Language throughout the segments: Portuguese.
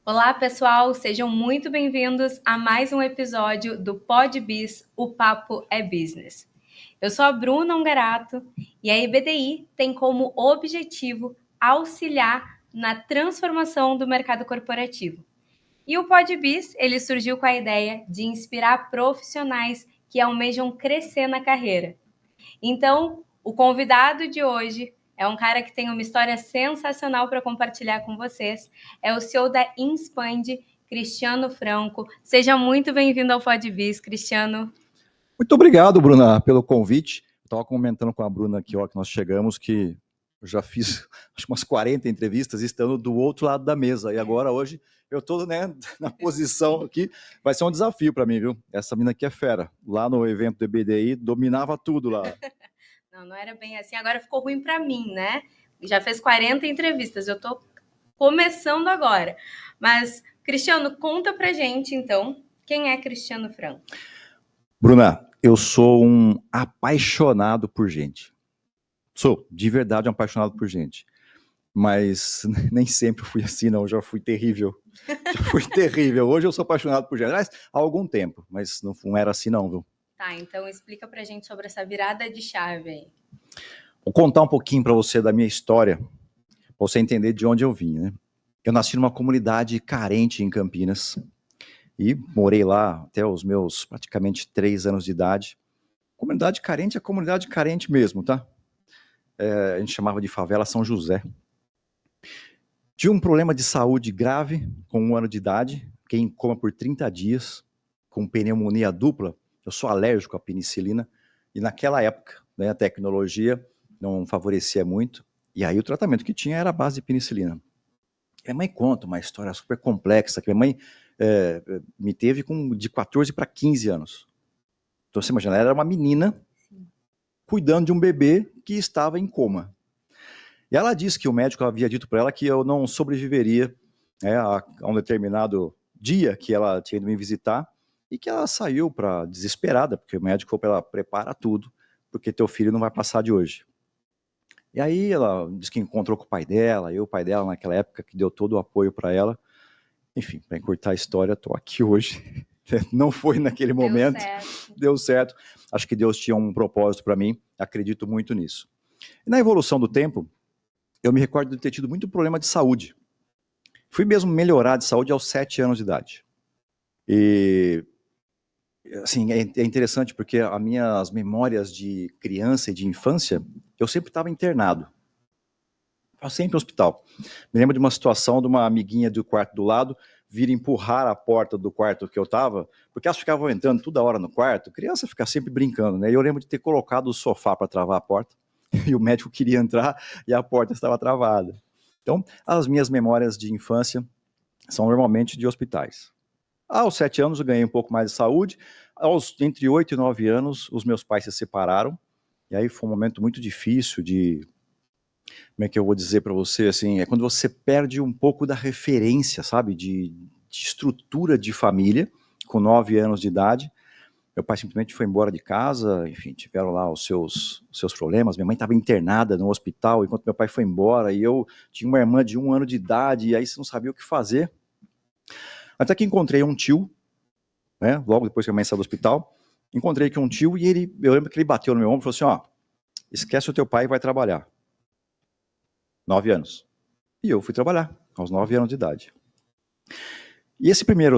Olá, pessoal, sejam muito bem-vindos a mais um episódio do PodBiz, o Papo é Business. Eu sou a Bruna Ungarato e a IBDI tem como objetivo auxiliar na transformação do mercado corporativo. E o PodBiz, ele surgiu com a ideia de inspirar profissionais que almejam crescer na carreira. Então, o convidado de hoje é um cara que tem uma história sensacional para compartilhar com vocês. É o CEO da Inspand, Cristiano Franco. Seja muito bem-vindo ao PodBiz, Cristiano. Muito obrigado, Bruna, pelo convite. Estava comentando com a Bruna aqui, ó, que nós chegamos, que eu já fiz acho, umas 40 entrevistas estando do outro lado da mesa. E agora, hoje, eu estou na posição aqui. Vai ser um desafio para mim, viu? Essa mina aqui é fera. Lá no evento do BDI, dominava tudo lá. Não era bem assim. Agora ficou ruim para mim, né? Já fez 40 entrevistas. Eu estou começando agora. Mas, Cristiano, conta pra gente, então, quem é Cristiano Franco? Bruna, eu sou um apaixonado por gente. Sou, de verdade, um apaixonado por gente. Mas nem sempre fui assim, não. Já fui terrível. Já fui terrível. Hoje eu sou apaixonado por gente. Aliás, há algum tempo, mas não era assim, não, viu? Tá, então explica pra gente sobre essa virada de chave aí. Vou contar um pouquinho para você da minha história, para você entender de onde eu vim, né? Eu nasci numa comunidade carente em Campinas e morei lá até os meus praticamente 3 anos de idade. Comunidade carente é comunidade carente mesmo, tá? A gente chamava de favela São José. Tive um problema de saúde grave com 1 ano de idade, fiquei em coma por 30 dias, com pneumonia dupla. Eu sou alérgico à penicilina e naquela época, né, a tecnologia não favorecia muito, e aí o tratamento que tinha era a base de penicilina. Minha mãe conta uma história super complexa, que minha mãe me teve de 14 para 15 anos. Então você imagina, ela era uma menina cuidando de um bebê que estava em coma. E ela disse que o médico havia dito para ela que eu não sobreviveria, né, a um determinado dia que ela tinha ido me visitar, e que ela saiu desesperada, porque o médico falou para ela: prepara tudo, porque teu filho não vai passar de hoje. E aí ela disse que encontrou com o pai dela, e o pai dela naquela época que deu todo o apoio para ela. Enfim, para encurtar a história, estou aqui hoje. Não foi naquele momento, deu certo. Acho que Deus tinha um propósito para mim, acredito muito nisso. E na evolução do tempo, eu me recordo de ter tido muito problema de saúde. Fui mesmo melhorar de saúde aos 7 anos de idade. E, assim, é interessante porque as minhas memórias de criança e de infância, eu sempre estava internado. Sempre no hospital. Me lembro de uma situação de uma amiguinha do quarto do lado vir empurrar a porta do quarto que eu estava, porque elas ficavam entrando toda hora no quarto, criança fica sempre brincando, né? E eu lembro de ter colocado o sofá para travar a porta, e o médico queria entrar e a porta estava travada. Então, as minhas memórias de infância são normalmente de hospitais. Aos 7 anos eu ganhei um pouco mais de saúde, entre 8 e 9 anos os meus pais se separaram, e aí foi um momento muito difícil como é que eu vou dizer para você, assim, é quando você perde um pouco da referência, sabe, de estrutura de família, com 9 anos de idade. Meu pai simplesmente foi embora de casa, enfim, tiveram lá os seus problemas. Minha mãe estava internada no hospital enquanto meu pai foi embora, e eu tinha uma irmã de 1 ano de idade, e aí você não sabia o que fazer. Até que encontrei um tio, né, logo depois que a mãe saiu do hospital, encontrei com um tio, e eu lembro que ele bateu no meu ombro e falou assim: ó, esquece o teu pai e vai trabalhar. 9 anos. E eu fui trabalhar, aos 9 anos de idade. E essa primeira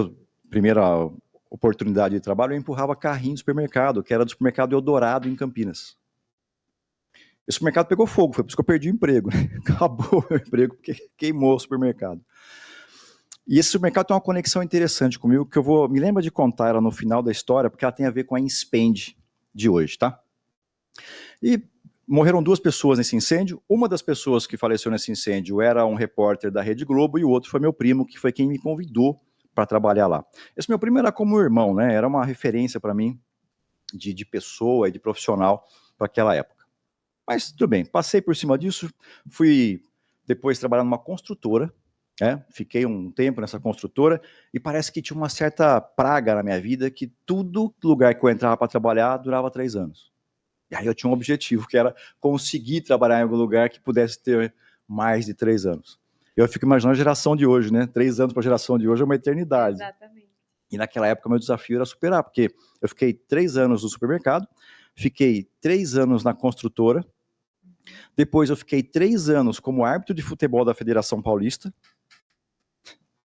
oportunidade de trabalho, eu empurrava carrinho do supermercado, que era do supermercado Eldorado, em Campinas. Esse supermercado pegou fogo, foi por isso que eu perdi o emprego. Acabou o emprego, porque queimou o supermercado. E esse supermercado tem uma conexão interessante comigo, que me lembra de contar ela no final da história, porque ela tem a ver com a Inspand de hoje, tá? E morreram 2 pessoas nesse incêndio. Uma das pessoas que faleceu nesse incêndio era um repórter da Rede Globo, e o outro foi meu primo, que foi quem me convidou para trabalhar lá. Esse meu primo era como irmão, né? Era uma referência para mim de pessoa e de profissional para aquela época. Mas tudo bem, passei por cima disso, fui depois trabalhar numa construtora, né? Fiquei um tempo nessa construtora, e parece que tinha uma certa praga na minha vida, que todo lugar que eu entrava para trabalhar durava 3 anos. E aí eu tinha um objetivo, que era conseguir trabalhar em algum lugar que pudesse ter mais de 3 anos. Eu fico imaginando a geração de hoje, né? 3 anos para a geração de hoje é uma eternidade. Exatamente. E naquela época meu desafio era superar, porque eu fiquei 3 anos no supermercado, fiquei 3 anos na construtora, depois eu fiquei 3 anos como árbitro de futebol da Federação Paulista,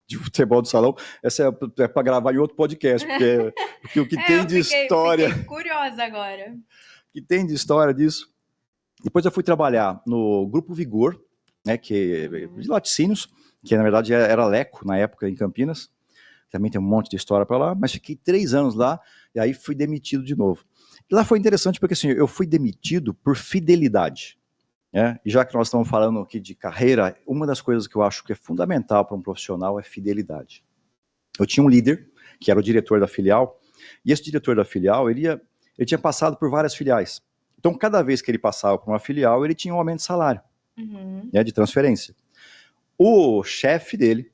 de futebol do salão. Essa é para gravar em outro podcast, porque o que tem de história... Fiquei curiosa agora. O que tem de história disso? Depois eu fui trabalhar no Grupo Vigor, né, de laticínios, que na verdade era Leco na época em Campinas. Também tem um monte de história para lá, mas fiquei 3 anos lá e aí fui demitido de novo. E lá foi interessante porque assim, eu fui demitido por fidelidade. Né? E já que nós estamos falando aqui de carreira, uma das coisas que eu acho que é fundamental para um profissional é fidelidade. Eu tinha um líder, que era o diretor da filial, e esse diretor da filial, ele tinha passado por várias filiais. Então, cada vez que ele passava por uma filial, ele tinha um aumento de salário, né, de transferência. O chefe dele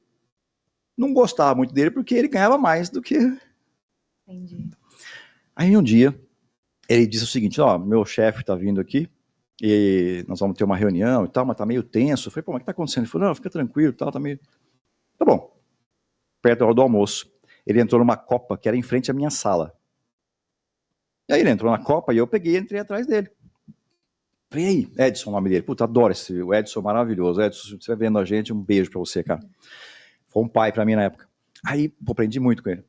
não gostava muito dele porque ele ganhava mais do que... Entendi. Aí um dia, ele disse o seguinte, ó, meu chefe tá vindo aqui, e nós vamos ter uma reunião e tal, mas tá meio tenso. Eu falei, pô, mas o que tá acontecendo? Ele falou, não, fica tranquilo e tal, tá meio... Tá bom. Perto da hora do almoço, ele entrou numa copa que era em frente à minha sala. E aí ele entrou na copa e eu peguei e entrei atrás dele. Falei, e aí, Edson, o nome dele. Puta, adoro o Edson, maravilhoso. Edson, se você vai vendo a gente, um beijo pra você, cara. Foi um pai pra mim na época. Aí, pô, aprendi muito com ele.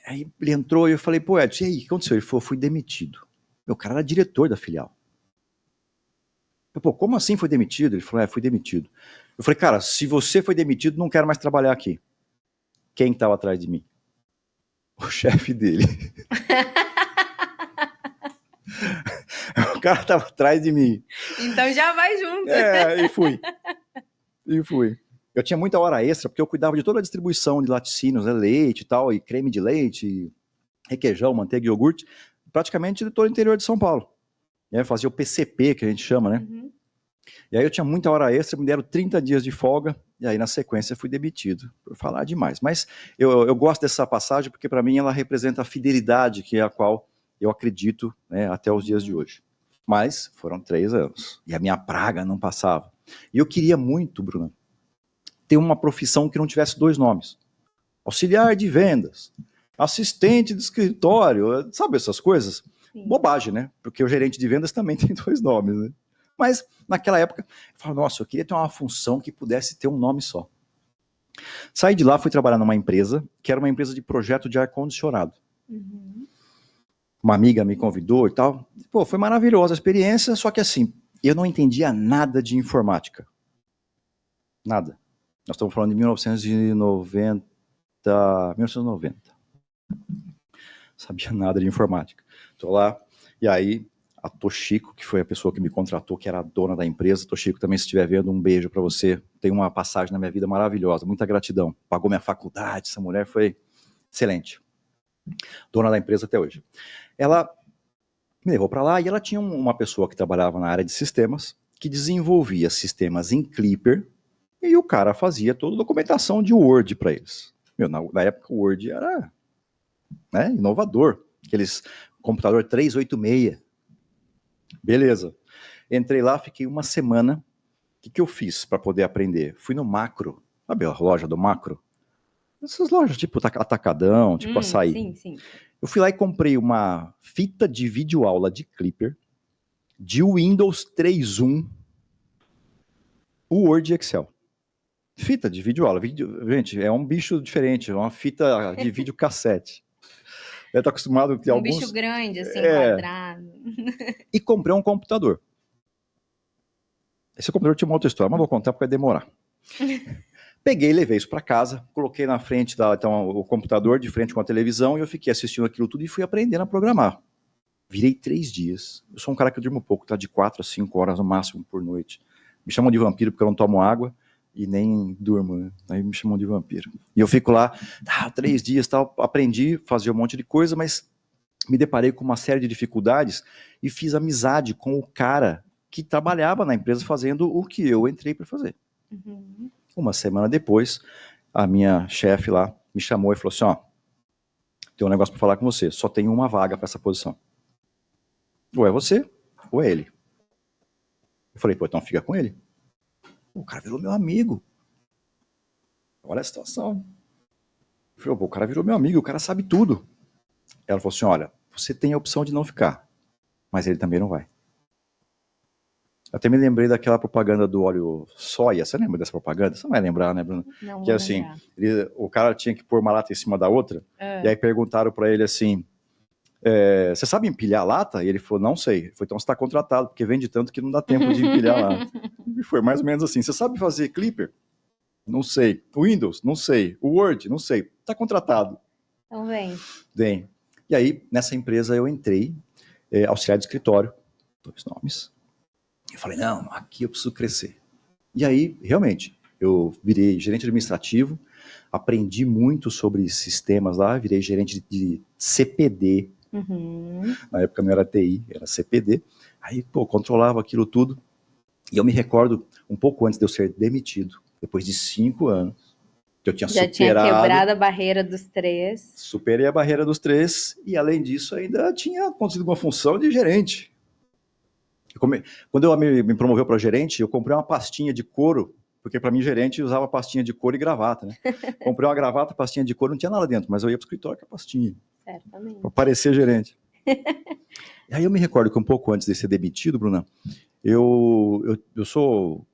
Aí ele entrou e eu falei, pô, Edson, e aí, o que aconteceu? Ele falou, fui demitido. Meu cara era diretor da filial. Eu, pô, como assim foi demitido? Ele falou, fui demitido. Eu falei, cara, se você foi demitido, não quero mais trabalhar aqui. Quem estava atrás de mim? O chefe dele. O cara estava atrás de mim. Então já vai junto. E fui. Eu tinha muita hora extra, porque eu cuidava de toda a distribuição de laticínios, né, leite e tal, e creme de leite, requeijão, manteiga e iogurte, praticamente de todo o interior de São Paulo. E aí eu fazia o PCP, que a gente chama, né? E aí eu tinha muita hora extra, me deram 30 dias de folga, e aí na sequência fui demitido, por falar demais. Mas eu gosto dessa passagem, porque para mim ela representa a fidelidade, que é a qual eu acredito, né, até os dias de hoje. Mas foram 3 anos, e a minha praga não passava. E eu queria muito, Bruna, ter uma profissão que não tivesse 2 nomes. Auxiliar de vendas, assistente de escritório, sabe essas coisas? Sim. Bobagem, né? Porque o gerente de vendas também tem 2 nomes, né? Mas, naquela época, eu falei, nossa, eu queria ter uma função que pudesse ter um nome só. Saí de lá, fui trabalhar numa empresa, que era uma empresa de projeto de ar-condicionado. Uma amiga me convidou e tal. Pô, foi maravilhosa a experiência, só que assim, eu não entendia nada de informática. Nada. Nós estamos falando de 1990. Sabia nada de informática. Estou lá, e aí a Toshiko, que foi a pessoa que me contratou, que era a dona da empresa. Toshiko, também, se estiver vendo, um beijo para você. Tem uma passagem na minha vida maravilhosa, muita gratidão. Pagou minha faculdade, essa mulher foi excelente. Dona da empresa até hoje. Ela me levou para lá e ela tinha uma pessoa que trabalhava na área de sistemas, que desenvolvia sistemas em Clipper, e o cara fazia toda a documentação de Word para eles. Meu, na época o Word era, né, inovador. Aqueles computador 386. Beleza. Entrei lá, fiquei uma semana. O que eu fiz para poder aprender? Fui no Macro. Sabe a loja do Macro? Essas lojas tipo Atacadão, tipo Açaí. Sim, sim. Eu fui lá e comprei uma fita de videoaula de Clipper, de Windows 3.1, o Word e Excel. Fita de videoaula. Gente, é um bicho diferente, é uma fita de videocassete. Eu tô acostumado a ter alguns... bicho grande, assim, quadrado. E comprei um computador. Esse computador tinha uma outra história, mas vou contar porque vai demorar. Peguei, levei isso para casa, coloquei na frente o computador, de frente com a televisão, e eu fiquei assistindo aquilo tudo e fui aprendendo a programar. Virei 3 dias. Eu sou um cara que durmo pouco, tá? De 4 a 5 horas no máximo por noite. Me chamam de vampiro porque eu não tomo água e nem durmo, né? Aí me chamam de vampiro. E eu fico lá, 3 dias, tal, aprendi, fazia um monte de coisa, mas me deparei com uma série de dificuldades e fiz amizade com o cara que trabalhava na empresa fazendo o que eu entrei para fazer. Uma semana depois, a minha chefe lá me chamou e falou assim, ó, tem um negócio para falar com você, só tem uma vaga para essa posição. Ou é você, ou é ele. Eu falei, pô, então fica com ele. O cara virou meu amigo. olha a situação. Eu falei, pô, o cara virou meu amigo, o cara sabe tudo. Ela falou assim, olha, você tem a opção de não ficar, mas ele também não vai. Eu até me lembrei daquela propaganda do óleo soia. Você lembra dessa propaganda? Você não vai lembrar, né, Bruno? Não Que vou assim, lembrar. o cara tinha que pôr uma lata em cima da outra, Ah. e aí perguntaram pra ele assim, você sabe empilhar a lata? E ele falou, não sei. Foi, então você está contratado, porque vende tanto que não dá tempo de empilhar a lata. E foi mais ou menos assim, você sabe fazer Clipper? Não sei. Windows? Não sei. O Word? Não sei. Está contratado. Então vem. Bem, e aí, nessa empresa eu entrei, auxiliar de escritório, 2 nomes. Eu falei, não, aqui eu preciso crescer. E aí, realmente, eu virei gerente administrativo, aprendi muito sobre sistemas lá, virei gerente de CPD. Na época não era TI, era CPD. Aí, pô, controlava aquilo tudo. E eu me recordo, um pouco antes de eu ser demitido, depois de 5 anos, que eu tinha Já superado... tinha quebrado a barreira dos 3. Superei a barreira dos 3 e, além disso, ainda tinha conseguido uma função de gerente. Quando eu me promoveu para gerente, eu comprei uma pastinha de couro, porque para mim gerente usava pastinha de couro e gravata, né? Comprei uma gravata, pastinha de couro, não tinha nada dentro, mas eu ia para o escritório com a pastinha. Certamente. Para parecer gerente. E aí eu me recordo que um pouco antes de ser demitido, Bruna, eu sou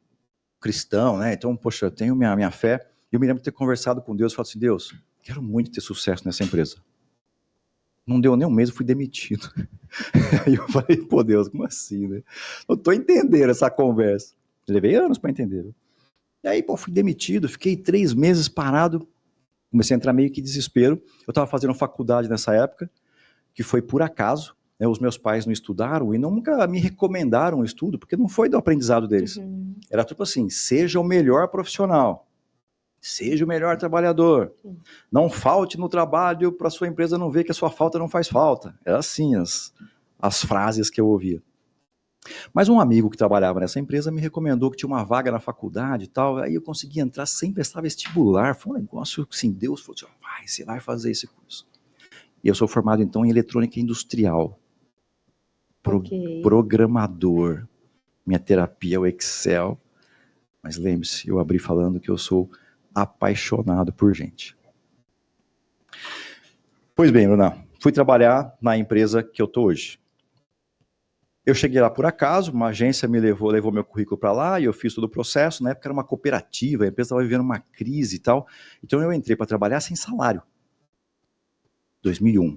cristão, né? Então, poxa, eu tenho minha fé. E eu me lembro de ter conversado com Deus e falado assim, Deus, quero muito ter sucesso nessa empresa. Não deu nem um mês, eu fui demitido. Aí eu falei, pô, Deus, como assim, né? Não tô entendendo essa conversa. Levei anos para entender. E aí, pô, fui demitido, fiquei 3 meses parado, comecei a entrar meio que em desespero. Eu estava fazendo faculdade nessa época, que foi por acaso, né? Os meus pais não estudaram e nunca me recomendaram o estudo, porque não foi do aprendizado deles. Era tipo assim, seja o melhor profissional, seja o melhor trabalhador, não falte no trabalho para sua empresa não ver que a sua falta não faz falta. Era assim as frases que eu ouvia. Mas um amigo que trabalhava nessa empresa me recomendou que tinha uma vaga na faculdade e tal, aí eu consegui entrar sem prestar vestibular. Foi um negócio assim, Deus falou assim, você vai fazer esse curso. E eu sou formado então em eletrônica industrial, programador. Minha terapia é o Excel, mas lembre-se, eu abri falando que eu sou apaixonado por gente. Pois bem, Bruna, fui trabalhar na empresa que eu tô hoje. Eu cheguei lá por acaso, uma agência me levou meu currículo para lá e eu fiz todo o processo. Na época era uma cooperativa, a empresa estava vivendo uma crise e tal. Então eu entrei para trabalhar sem salário. 2001.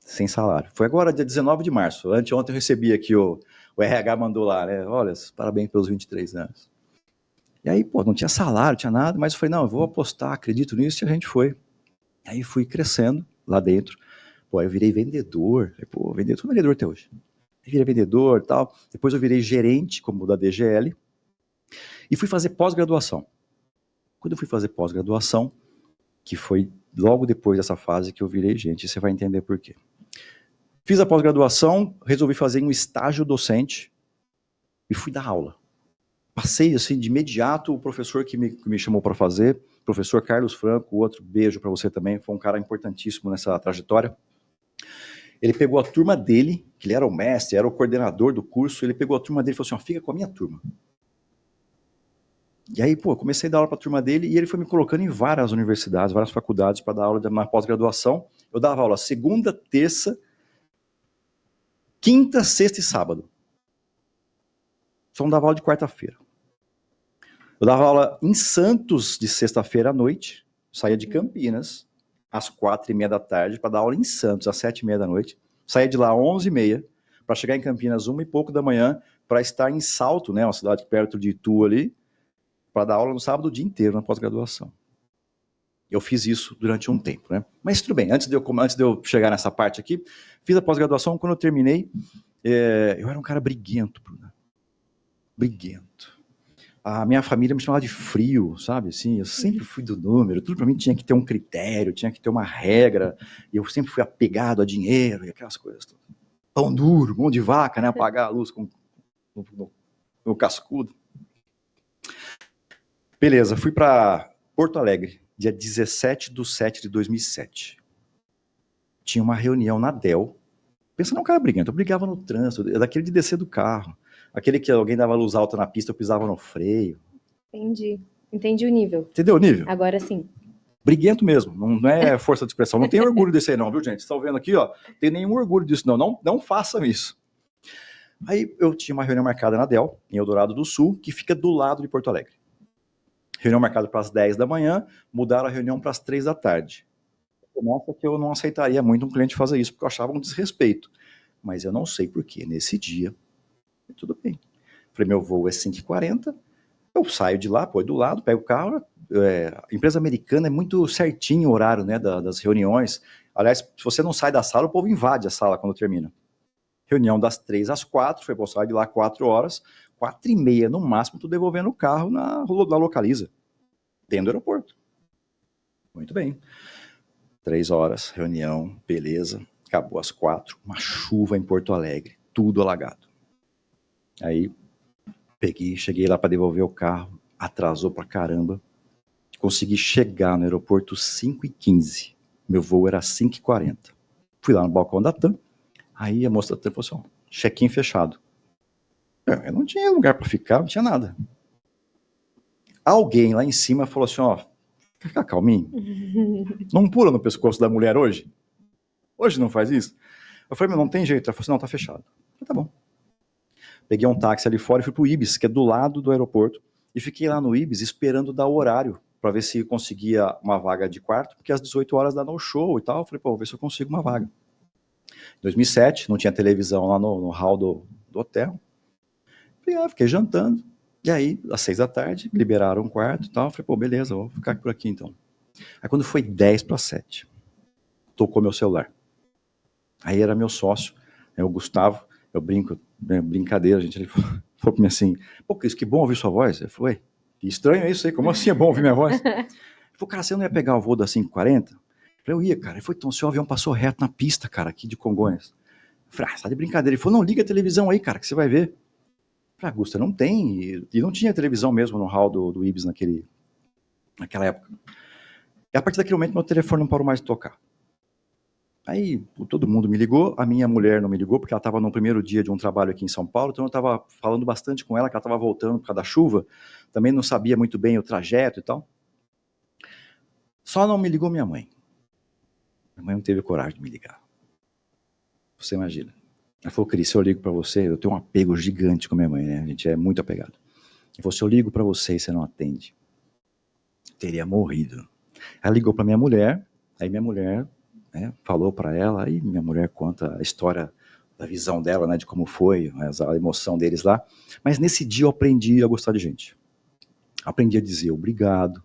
Sem salário. Foi agora, dia 19 de março. Anteontem eu recebi aqui, o RH mandou lá, né? Olha, parabéns pelos 23 anos. E aí, pô, não tinha salário, não tinha nada, mas eu falei, não, eu vou apostar, acredito nisso, e a gente foi. Aí fui crescendo lá dentro. Pô, eu virei vendedor. Pô, sou vendedor até hoje. Eu virei vendedor e tal. Depois eu virei gerente, como da DGL. E fui fazer pós-graduação. Quando eu fui fazer pós-graduação, que foi logo depois dessa fase que eu virei gente, você vai entender por quê. Fiz a pós-graduação, resolvi fazer um estágio docente e fui dar aula. Passei, assim, de imediato, o professor que me chamou para fazer, professor Carlos Franco, outro beijo para você também, foi um cara importantíssimo nessa trajetória. Ele pegou a turma dele, que ele era o mestre, era o coordenador do curso, ele pegou a turma dele e falou assim, fica com a minha turma. E aí, pô, comecei a dar aula para a turma dele e ele foi me colocando em várias universidades, várias faculdades para dar aula na pós-graduação. Eu dava aula segunda, terça, quinta, sexta e sábado. Só não dava aula de quarta-feira. Eu dava aula em Santos de sexta-feira à noite, saía de Campinas às 4h30 da tarde para dar aula em Santos às 7h30 da noite, saía de lá às 11h30 para chegar em Campinas 1h e pouco da manhã para estar em Salto, né, uma cidade perto de Itu ali, para dar aula no sábado o dia inteiro na pós-graduação. Eu fiz isso durante um tempo, né? Mas tudo bem, antes de eu chegar nessa parte aqui, fiz a pós-graduação, quando eu terminei, eu era um cara briguento, Bruna. Briguento. A minha família me chamava de frio, sabe? Assim, eu sempre fui do número, tudo para mim tinha que ter um critério, tinha que ter uma regra, e eu sempre fui apegado a dinheiro e aquelas coisas. Pão duro, mão de vaca, né? Apagar a luz no cascudo. Beleza, fui para Porto Alegre, dia 17/7/2007. Tinha uma reunião na Dell. Pensa num cara brigando, eu brigava no trânsito, daquele de descer do carro. Aquele que alguém dava luz alta na pista, eu pisava no freio. Entendi. Entendi o nível. Entendeu o nível? Agora sim. Briguento mesmo, não é força de expressão. Não tem orgulho desse aí não, viu, gente? Vocês estão vendo aqui, ó, não tem nenhum orgulho disso não façam isso. Aí eu tinha uma reunião marcada na Dell, em Eldorado do Sul, que fica do lado de Porto Alegre. Reunião marcada para as 10 da manhã, mudaram a reunião para as 3 da tarde. Nossa, que eu não aceitaria muito um cliente fazer isso, porque eu achava um desrespeito. Mas eu não sei porquê. Nesse dia, tudo bem. Falei, meu voo é 5h40, eu saio de lá, pô, do lado, pego o carro. A empresa americana é muito certinho o horário, né, das reuniões. Aliás, se você não sai da sala, o povo invade a sala quando termina. Reunião das 3 às 4, foi, pô, sair de lá 4 horas, 4h30 no máximo, tô devolvendo o carro na Localiza, dentro do aeroporto. Muito bem. 3 horas, reunião, beleza. Acabou às 4, uma chuva em Porto Alegre, tudo alagado. Aí, cheguei lá para devolver o carro, atrasou pra caramba. Consegui chegar no aeroporto 5h15. Meu voo era 5h40. Fui lá no balcão da TAM, aí a moça da TAM falou assim, ó, check-in fechado. Eu não tinha lugar para ficar, não tinha nada. Alguém lá em cima falou assim, ó, fica calminho. Não pula no pescoço da mulher hoje? Hoje não faz isso? Eu falei, não tem jeito. Ela falou assim, não, tá fechado. Eu falei, tá bom. Peguei um táxi ali fora e fui pro Ibis, que é do lado do aeroporto, e fiquei lá no Ibis esperando dar o horário, para ver se conseguia uma vaga de quarto, porque às 18 horas dá no show e tal. Eu falei, pô, vou ver se eu consigo uma vaga. Em 2007, não tinha televisão lá no hall do hotel. Fiquei jantando. E aí, às 6 da tarde, liberaram um quarto e tal. Eu falei, pô, beleza, vou ficar por aqui então. Aí quando foi 10:07, tocou meu celular. Aí era meu sócio, o Gustavo, eu brinco, brincadeira, gente, ele falou pra mim assim, pô, Cris, que bom ouvir sua voz. Eu falei, que estranho isso aí, como assim é bom ouvir minha voz? Ele falou, cara, você não ia pegar o voo das 5h40? Eu falei, eu ia, cara. Ele falou, então, seu avião passou reto na pista, cara, aqui de Congonhas. Eu falei, tá de brincadeira. Ele falou, não, liga a televisão aí, cara, que você vai ver. Eu falei, Augusta, não tem, e não tinha televisão mesmo no hall do Ibis naquela época. E a partir daquele momento, meu telefone não parou mais de tocar. Aí todo mundo me ligou, a minha mulher não me ligou, porque ela estava no primeiro dia de um trabalho aqui em São Paulo, então eu estava falando bastante com ela, que ela estava voltando por causa da chuva, também não sabia muito bem o trajeto e tal. Só não me ligou minha mãe. Minha mãe não teve coragem de me ligar. Você imagina. Ela falou, Cris, se eu ligo para você, eu tenho um apego gigante com minha mãe, né? A gente é muito apegado. Ela falou, se eu ligo para você e você não atende, teria morrido. Ela ligou para minha mulher, aí minha mulher... falou para ela, aí minha mulher conta a história da visão dela, né, de como foi, a emoção deles lá. Mas nesse dia eu aprendi a gostar de gente. Aprendi a dizer obrigado,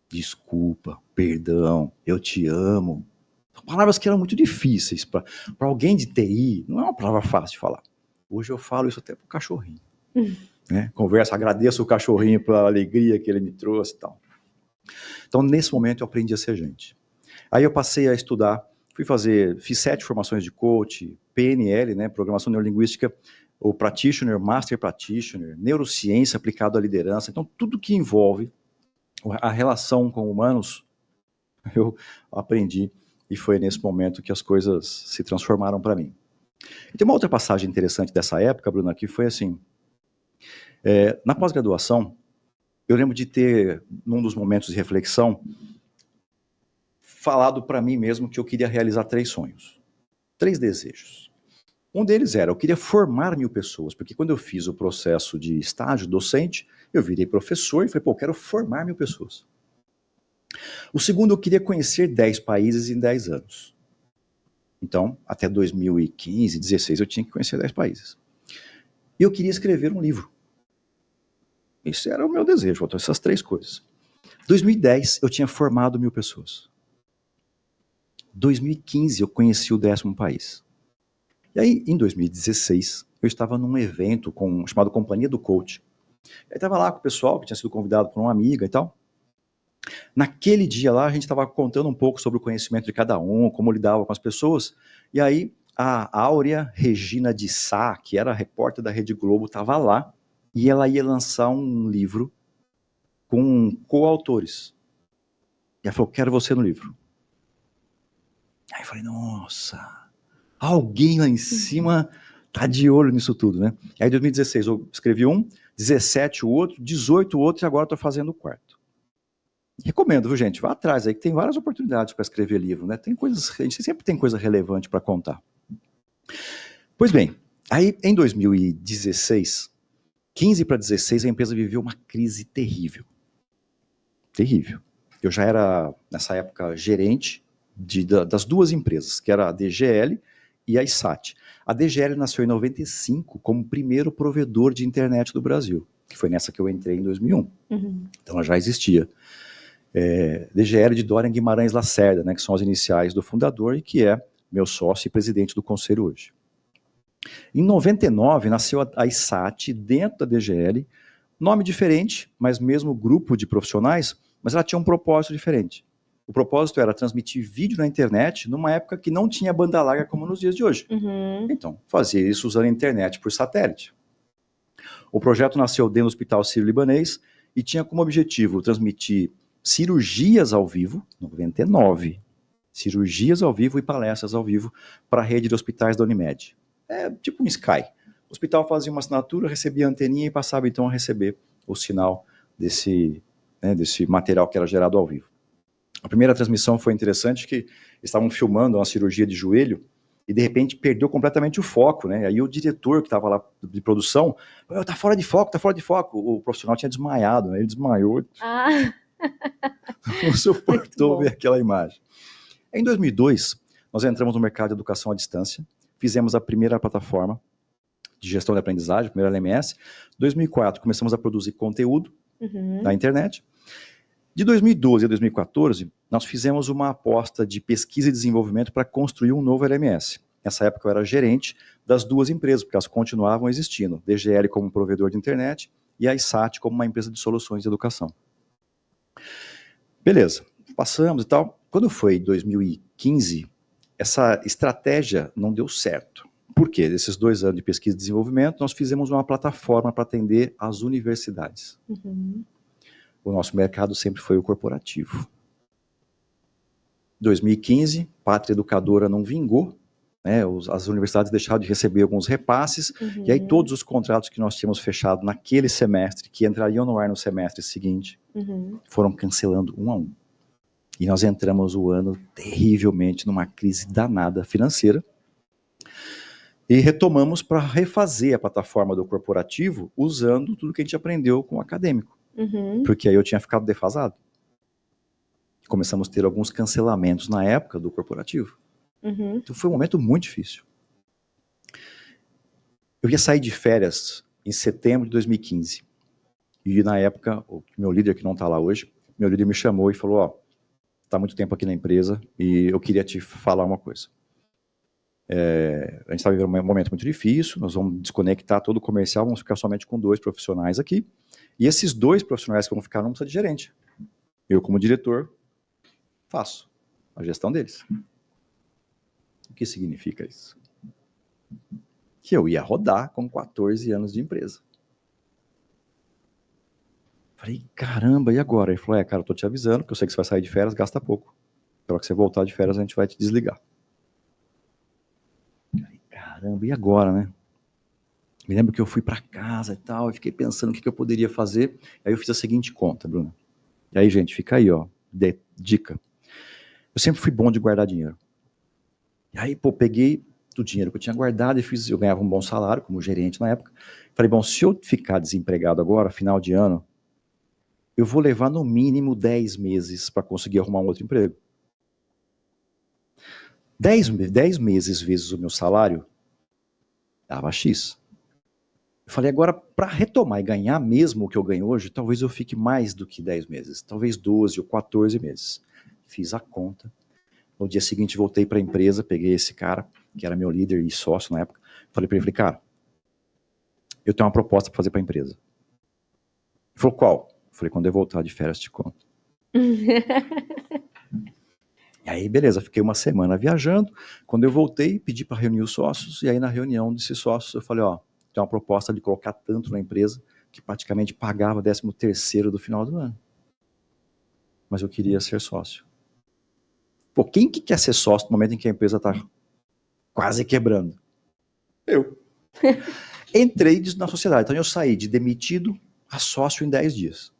desculpa, perdão, eu te amo. São palavras que eram muito difíceis para alguém de TI, não é uma palavra fácil de falar. Hoje eu falo isso até pro cachorrinho. Né? Conversa, agradeço o cachorrinho pela alegria que ele me trouxe e tal. Então nesse momento eu aprendi a ser gente. Aí eu passei a estudar, fiz 7 formações de coach, PNL, né, Programação Neurolinguística, o Practitioner, Master Practitioner, Neurociência aplicado à liderança. Então, tudo que envolve a relação com humanos, eu aprendi, e foi nesse momento que as coisas se transformaram para mim. E tem uma outra passagem interessante dessa época, Bruno, que foi assim, na pós-graduação, eu lembro de ter, num dos momentos de reflexão, falado para mim mesmo que eu queria realizar 3 sonhos, 3 desejos. Um deles era, eu queria formar 1000 pessoas, porque quando eu fiz o processo de estágio docente, eu virei professor e falei, pô, eu quero formar 1000 pessoas. O segundo, eu queria conhecer 10 países em 10 anos. Então, até 2015, 2016, eu tinha que conhecer 10 países. E eu queria escrever um livro. Esse era o meu desejo, essas 3 coisas. 2010, eu tinha formado 1000 pessoas. 2015 eu conheci o 10º país. E aí, em 2016, eu estava num evento chamado Companhia do Coach. Eu estava lá com o pessoal que tinha sido convidado por uma amiga e tal. Naquele dia lá, a gente estava contando um pouco sobre o conhecimento de cada um, como lidava com as pessoas. E aí, a Áurea Regina de Sá, que era repórter da Rede Globo, estava lá. E ela ia lançar um livro com coautores. E ela falou, quero você no livro. Aí eu falei, nossa, alguém lá em cima tá de olho nisso tudo, né? Aí em 2016 eu escrevi um, 17 o outro, 18 o outro e agora estou fazendo o 4º. Recomendo, viu, gente? Vá atrás aí, que tem várias oportunidades para escrever livro, né? Tem coisas, a gente sempre tem coisa relevante para contar. Pois bem, aí em 2016, 15 para 16, a empresa viveu uma crise terrível. Terrível. Eu já era, nessa época, gerente das duas empresas, que era a DGL e a ISAT. A DGL nasceu em 95 como primeiro provedor de internet do Brasil, que foi nessa que eu entrei em 2001. Então ela já existia. DGL de Dorian Guimarães Lacerda, né, que são as iniciais do fundador e que é meu sócio e presidente do conselho hoje. Em 99 nasceu a ISAT dentro da DGL, nome diferente, mas mesmo grupo de profissionais, mas ela tinha um propósito diferente. O propósito era transmitir vídeo na internet numa época que não tinha banda larga como nos dias de hoje. Então, fazia isso usando a internet por satélite. O projeto nasceu dentro do Hospital Sírio-Libanês e tinha como objetivo transmitir cirurgias ao vivo, 99, cirurgias ao vivo e palestras ao vivo para a rede de hospitais da Unimed. É tipo um Sky. O hospital fazia uma assinatura, recebia a anteninha e passava então a receber o sinal desse material que era gerado ao vivo. A primeira transmissão foi interessante, que estavam filmando uma cirurgia de joelho e de repente perdeu completamente o foco, né? Aí o diretor que estava lá de produção, tá fora de foco, tá fora de foco. O profissional tinha desmaiado, né? Ele desmaiou. Não suportou ver aquela imagem. Em 2002, nós entramos no mercado de educação à distância, fizemos a primeira plataforma de gestão de aprendizagem, a primeira LMS. Em 2004, começamos a produzir conteúdo na internet. De 2012 a 2014, nós fizemos uma aposta de pesquisa e desenvolvimento para construir um novo LMS. Nessa época eu era gerente das duas empresas, porque elas continuavam existindo. DGL como provedor de internet e a ISAT como uma empresa de soluções de educação. Beleza, passamos e tal. Quando foi 2015, essa estratégia não deu certo. Por quê? Desses 2 anos de pesquisa e desenvolvimento, nós fizemos uma plataforma para atender as universidades. O nosso mercado sempre foi o corporativo. 2015, Pátria Educadora não vingou, né? As universidades deixaram de receber alguns repasses, e aí todos os contratos que nós tínhamos fechado naquele semestre, que entrariam no ar no semestre seguinte, foram cancelando um a um. E nós entramos o ano terrivelmente numa crise danada financeira, e retomamos para refazer a plataforma do corporativo usando tudo que a gente aprendeu com o acadêmico. Porque aí eu tinha ficado defasado. Começamos a ter alguns cancelamentos na época do corporativo. Então foi um momento muito difícil. Eu ia sair de férias em setembro de 2015. E na época, o meu líder, que não está lá hoje, meu líder me chamou e falou, ó, está muito tempo aqui na empresa e eu queria te falar uma coisa. A gente está vivendo um momento muito difícil, nós vamos desconectar todo o comercial, vamos ficar somente com 2 profissionais aqui. E esses 2 profissionais que vão ficar não precisam de gerente. Eu, como diretor, faço a gestão deles. O que significa isso? Que eu ia rodar com 14 anos de empresa. Falei, caramba, e agora? Ele falou, cara, eu tô te avisando, que eu sei que você vai sair de férias, gasta pouco. Na hora que você voltar de férias, a gente vai te desligar. Falei, caramba, e agora, né? Me lembro que eu fui para casa e tal, e fiquei pensando o que eu poderia fazer. Aí eu fiz a seguinte conta, Bruno. E aí, gente, fica aí, ó, dica. Eu sempre fui bom de guardar dinheiro. E aí, peguei do dinheiro que eu tinha guardado e eu ganhava um bom salário como gerente na época. Falei, bom, se eu ficar desempregado agora, final de ano, eu vou levar no mínimo 10 meses para conseguir arrumar um outro emprego. 10 meses vezes o meu salário dava X. Eu falei, agora, para retomar e ganhar mesmo o que eu ganho hoje, talvez eu fique mais do que 10 meses, talvez 12 ou 14 meses. Fiz a conta. No dia seguinte, voltei para a empresa, peguei esse cara, que era meu líder e sócio na época, falei para ele, cara, eu tenho uma proposta para fazer para a empresa. Ele falou, qual? Eu falei, quando eu voltar de férias, te conto. E aí, beleza, fiquei uma semana viajando. Quando eu voltei, pedi para reunir os sócios, e aí na reunião desses sócios eu falei, ó, tem uma proposta de colocar tanto na empresa que praticamente pagava 13º do final do ano. Mas eu queria ser sócio. Quem que quer ser sócio no momento em que a empresa está quase quebrando? Eu. Entrei na sociedade, então eu saí de demitido a sócio em 10 dias.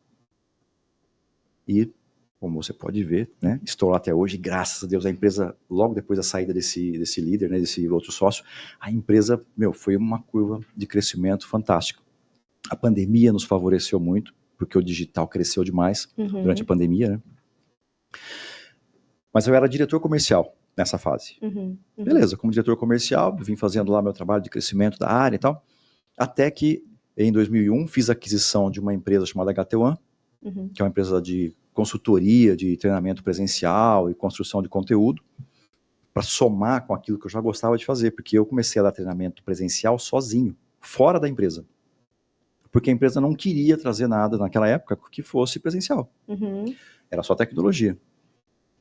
E como você pode ver, né? Estou lá até hoje, graças a Deus, a empresa, logo depois da saída desse líder, né, desse outro sócio, a empresa, foi uma curva de crescimento fantástica. A pandemia nos favoreceu muito, porque o digital cresceu demais durante a pandemia, né? Mas eu era diretor comercial nessa fase. Beleza, como diretor comercial, vim fazendo lá meu trabalho de crescimento da área e tal, até que em 2001 fiz a aquisição de uma empresa chamada HT1, que é uma empresa de consultoria, de treinamento presencial e construção de conteúdo, para somar com aquilo que eu já gostava de fazer, porque eu comecei a dar treinamento presencial sozinho, fora da empresa. Porque a empresa não queria trazer nada naquela época que fosse presencial. Era só tecnologia.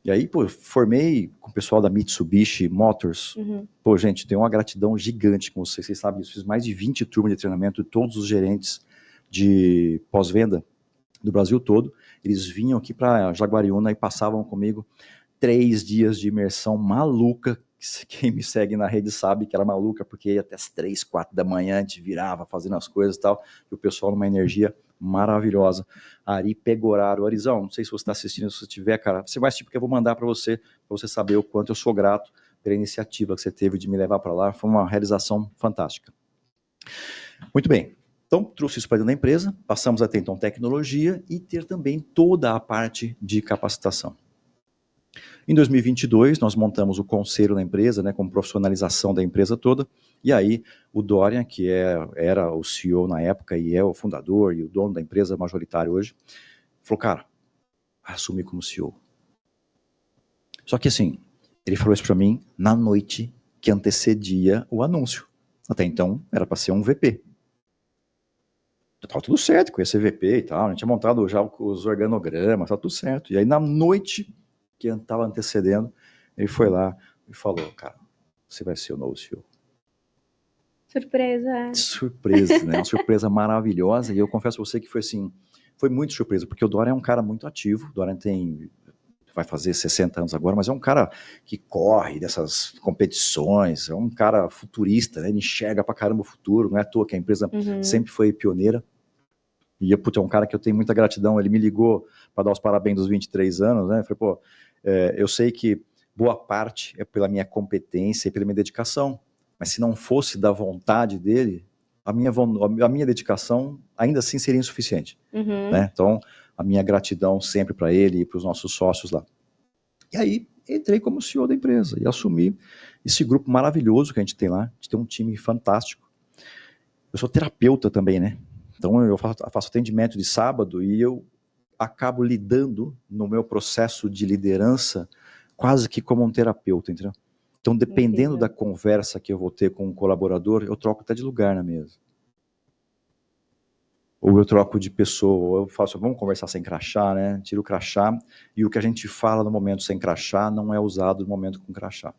E aí, pô, eu formei com o pessoal da Mitsubishi Motors. Pô, gente, tenho uma gratidão gigante com vocês. Vocês sabem disso. Fiz mais de 20 turmas de treinamento de todos os gerentes de pós-venda do Brasil todo. Eles vinham aqui para Jaguariúna e passavam comigo 3 dias de imersão maluca. Quem me segue na rede sabe que era maluca, porque ia até as 3, 4 da manhã, a gente virava fazendo as coisas e tal. E o pessoal numa energia maravilhosa. Ari Pegoraro, Arizão, não sei se você está assistindo, se você tiver, cara, você vai assistir porque eu vou mandar para você saber o quanto eu sou grato pela iniciativa que você teve de me levar para lá. Foi uma realização fantástica. Muito bem. Então, trouxe isso para dentro da empresa, passamos a ter, então, tecnologia e ter também toda a parte de capacitação. Em 2022, nós montamos o conselho da empresa, né, com profissionalização da empresa toda, e aí o Dorian, que era o CEO na época e é o fundador e o dono da empresa majoritário hoje, falou, cara, vai assumir como CEO. Só que assim, ele falou isso para mim na noite que antecedia o anúncio. Até então, era para ser um VP. Tava tudo certo, conhecer VP e tal, a gente tinha montado já os organogramas, tava tudo certo. E aí na noite que estava antecedendo, ele foi lá e falou, cara, você vai ser o novo CEO. Surpresa. Surpresa, né? Uma surpresa maravilhosa. E eu confesso a você que foi assim, foi muito surpresa, porque o Dorian é um cara muito ativo. O Dorian vai fazer 60 anos agora, mas é um cara que corre dessas competições, é um cara futurista, né? Ele enxerga pra caramba o futuro, não é à toa que a empresa sempre foi pioneira. E é um cara que eu tenho muita gratidão. Ele me ligou para dar os parabéns dos 23 anos, né? Eu falei, pô, eu sei que boa parte é pela minha competência e pela minha dedicação, mas se não fosse da vontade dele, a minha dedicação ainda assim seria insuficiente, né? Então, a minha gratidão sempre para ele e para os nossos sócios lá. E aí, entrei como CEO da empresa e assumi esse grupo maravilhoso que a gente tem lá. A gente tem um time fantástico. Eu sou terapeuta também, né? Então, eu faço atendimento de sábado e eu acabo lidando no meu processo de liderança quase que como um terapeuta, entendeu? Então, dependendo da conversa que eu vou ter com um colaborador, eu troco até de lugar na mesa. Ou eu troco de pessoa, ou eu faço, vamos conversar sem crachá, né? Tiro o crachá, e o que a gente fala no momento sem crachá não é usado no momento com crachá.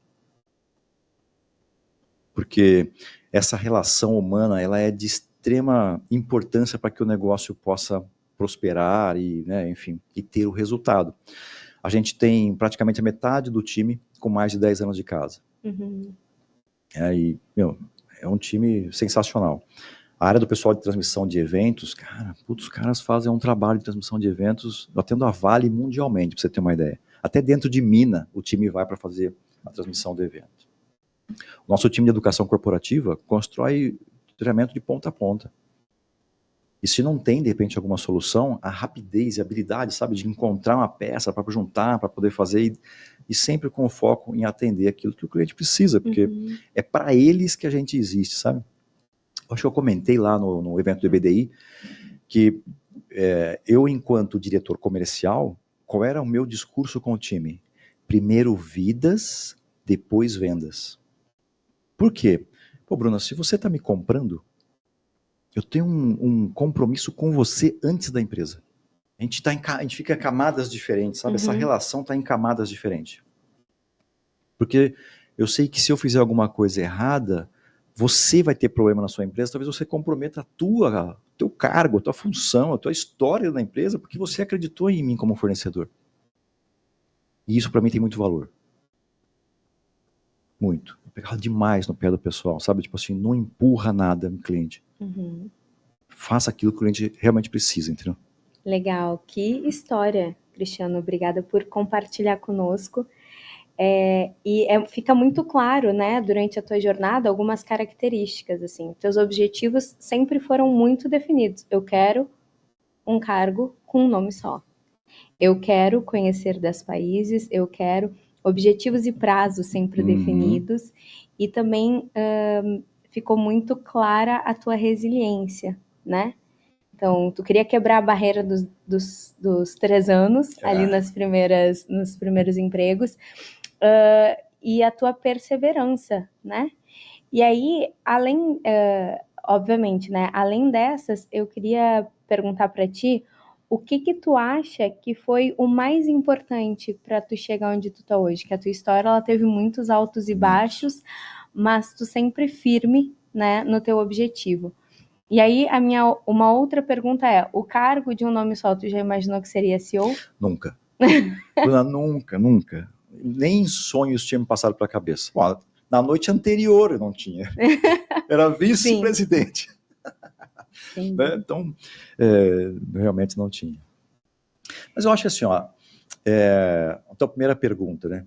Porque essa relação humana, ela é de extrema importância para que o negócio possa prosperar e, né, enfim, e ter o resultado. A gente tem praticamente a metade do time com mais de 10 anos de casa. É um time sensacional. A área do pessoal de transmissão de eventos, cara, os caras fazem um trabalho de transmissão de eventos, batendo a Vale mundialmente, para você ter uma ideia. Até dentro de Mina, o time vai para fazer a transmissão do evento. O nosso time de educação corporativa constrói treinamento de ponta a ponta. E se não tem, de repente, alguma solução, a rapidez e a habilidade, sabe, de encontrar uma peça para juntar, para poder fazer, e sempre com o foco em atender aquilo que o cliente precisa, porque é para eles que a gente existe, sabe? Acho que eu comentei lá no evento do EBDI que eu, enquanto diretor comercial, qual era o meu discurso com o time? Primeiro vidas, depois vendas. Por quê? Pô, Bruna, se você está me comprando, eu tenho um compromisso com você antes da empresa. A gente fica em camadas diferentes, sabe? Essa relação está em camadas diferentes. Porque eu sei que se eu fizer alguma coisa errada, você vai ter problema na sua empresa, talvez você comprometa teu cargo, a tua função, a tua história na empresa, porque você acreditou em mim como fornecedor. E isso para mim tem muito valor. Muito. Eu pegava demais no pé do pessoal, sabe? Tipo assim, não empurra nada no cliente. Faça aquilo que o cliente realmente precisa, entendeu? Legal, que história. Cristiano. Obrigada por compartilhar conosco. Fica muito claro, né, durante a tua jornada, algumas características, assim. Teus objetivos sempre foram muito definidos. Eu quero um cargo com um nome só. Eu quero conhecer 10 países, eu quero objetivos e prazos sempre definidos. E também ficou muito clara a tua resiliência, né? Então, tu queria quebrar a barreira dos 3 anos, ali nos primeiros empregos, e a tua perseverança, né? E aí, obviamente, né? Além dessas, eu queria perguntar para ti, o que tu acha que foi o mais importante para tu chegar onde tu tá hoje? Que a tua história, ela teve muitos altos e baixos, mas tu sempre firme, né, no teu objetivo. E aí, uma outra pergunta é, o cargo de um nome só, tu já imaginou que seria CEO? Nunca. Bruna, nunca. Nem sonhos tinham me passado pela cabeça. Bom, na noite anterior eu não tinha. Era vice-presidente. Né? Então, realmente não tinha. Mas eu acho que assim, a tua primeira pergunta, né?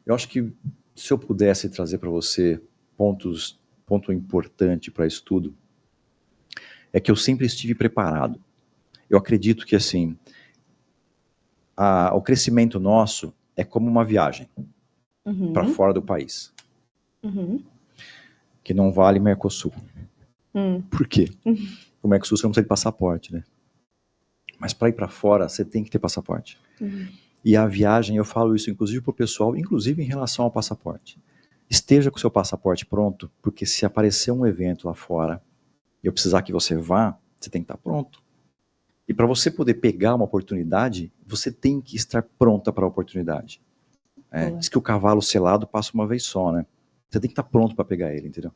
Eu acho que se eu pudesse trazer para você ponto importante para estudo, é que eu sempre estive preparado. Eu acredito que assim, o crescimento nosso é como uma viagem para fora do país, que não vale Mercosul. Por quê? O Mercosul você não precisa de passaporte, né? Mas para ir para fora, você tem que ter passaporte. E a viagem, eu falo isso inclusive para o pessoal, inclusive em relação ao passaporte. Esteja com o seu passaporte pronto, porque se aparecer um evento lá fora e eu precisar que você vá, você tem que estar pronto. E para você poder pegar uma oportunidade, você tem que estar pronta para a oportunidade. Diz que o cavalo selado passa uma vez só, né? Você tem que estar pronto para pegar ele, entendeu?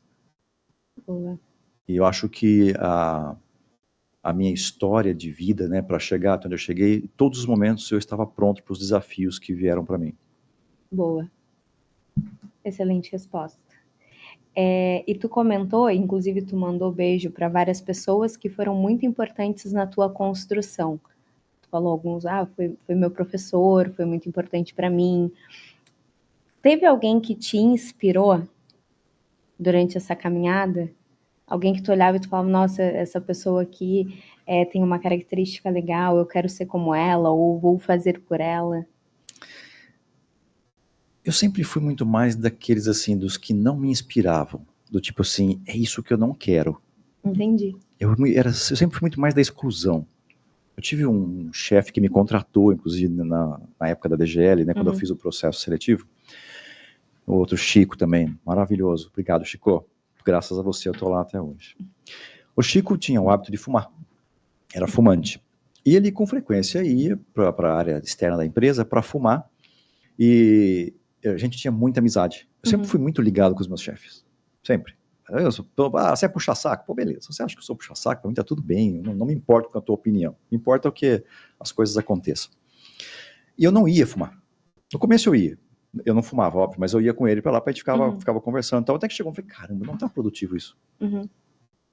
E eu acho que a minha história de vida, né, para chegar até onde eu cheguei, todos os momentos eu estava pronto para os desafios que vieram para mim. Boa. Excelente resposta. E tu comentou, inclusive tu mandou beijo para várias pessoas que foram muito importantes na tua construção. Tu falou alguns, foi meu professor, foi muito importante para mim. Teve alguém que te inspirou durante essa caminhada? Alguém que tu olhava e tu falava, nossa, essa pessoa aqui tem uma característica legal, eu quero ser como ela, ou vou fazer por ela? Eu sempre fui muito mais daqueles, assim, dos que não me inspiravam. Do tipo assim, é isso que eu não quero. Entendi. Eu sempre fui muito mais da exclusão. Eu tive um chefe que me contratou, inclusive, na época da DGL, né, quando eu fiz o processo seletivo. O outro Chico também, maravilhoso. Obrigado, Chico. Graças a você eu tô lá até hoje. O Chico tinha o hábito de fumar. Era fumante. E ele, com frequência, ia para a área externa da empresa para fumar. E a gente tinha muita amizade. Eu sempre fui muito ligado com os meus chefes. Sempre. Você é puxa-saco? Pô, beleza. Você acha que eu sou puxa-saco? Pra mim tá tudo bem. Não me importa com a tua opinião. Me importa o que as coisas aconteçam. E eu não ia fumar. No começo eu ia. Eu não fumava, óbvio, mas eu ia com ele pra lá, pra gente ficava conversando. Então, até que chegou, eu falei, caramba, não tá produtivo isso.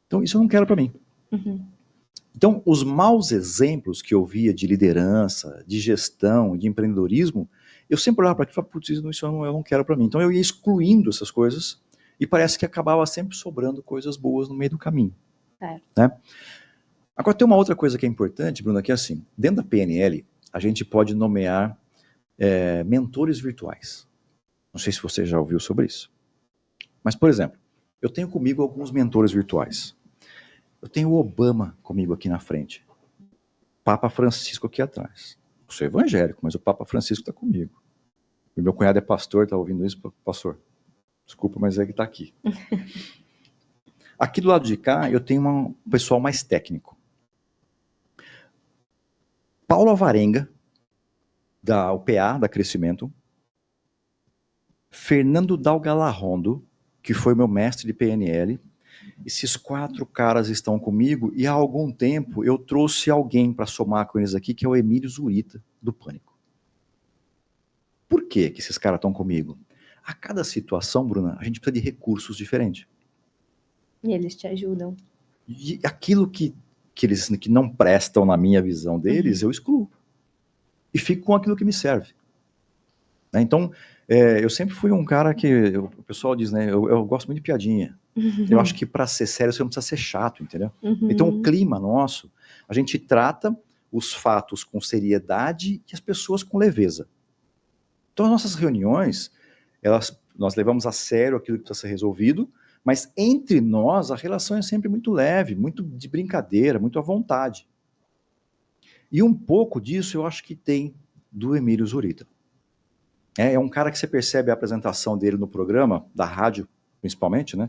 Então, isso eu não quero pra mim. Então, os maus exemplos que eu via de liderança, de gestão, de empreendedorismo, eu sempre olhava para aquilo e falava, putz, isso eu não quero para mim. Então eu ia excluindo essas coisas e parece que acabava sempre sobrando coisas boas no meio do caminho. Né? Agora tem uma outra coisa que é importante, Bruna, que é assim, dentro da PNL, a gente pode nomear mentores virtuais. Não sei se você já ouviu sobre isso. Mas, por exemplo, eu tenho comigo alguns mentores virtuais. Eu tenho o Obama comigo aqui na frente. Papa Francisco aqui atrás. Eu sou evangélico, mas o Papa Francisco está comigo. E meu cunhado é pastor, tá ouvindo isso? Pastor, desculpa, mas é que tá aqui. Aqui do lado de cá, eu tenho um pessoal mais técnico. Paulo Alvarenga, da UPA, da Crescimento. Fernando Dalgalarrondo, que foi meu mestre de PNL. Esses 4 caras estão comigo e há algum tempo eu trouxe alguém para somar com eles aqui, que é o Emílio Zurita, do Pânico. Por que esses caras estão comigo? A cada situação, Bruna, a gente precisa de recursos diferentes. E eles te ajudam. E aquilo que que não prestam na minha visão deles, eu excluo. E fico com aquilo que me serve. Né? Então, eu sempre fui um cara que, o pessoal diz, né, eu gosto muito de piadinha. Eu acho que para ser sério você não precisa ser chato, entendeu? Então o clima nosso, a gente trata os fatos com seriedade e as pessoas com leveza. Então as nossas reuniões, nós levamos a sério aquilo que precisa ser resolvido, mas entre nós a relação é sempre muito leve, muito de brincadeira, muito à vontade. E um pouco disso eu acho que tem do Emílio Zurita. É um cara que você percebe a apresentação dele no programa, da rádio principalmente, né?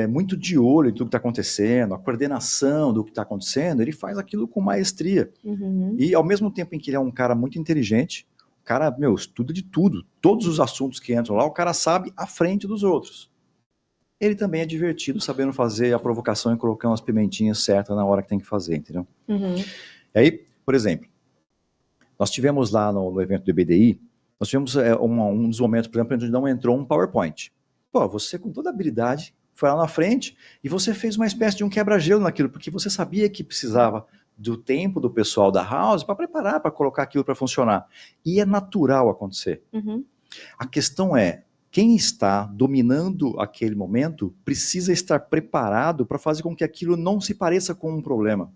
Muito de olho em tudo que está acontecendo, a coordenação do que está acontecendo, ele faz aquilo com maestria. E ao mesmo tempo em que ele é um cara muito inteligente, o cara, estuda de tudo, todos os assuntos que entram lá, o cara sabe à frente dos outros. Ele também é divertido, sabendo fazer a provocação e colocar umas pimentinhas certas na hora que tem que fazer, entendeu? E aí, por exemplo, nós tivemos lá no evento do EBDI, nós tivemos um dos momentos, por exemplo, onde não entrou um PowerPoint. Pô, você com toda a habilidade foi lá na frente e você fez uma espécie de um quebra-gelo naquilo, porque você sabia que precisava do tempo do pessoal da house para preparar, para colocar aquilo para funcionar. E é natural acontecer. A questão é, quem está dominando aquele momento precisa estar preparado para fazer com que aquilo não se pareça com um problema.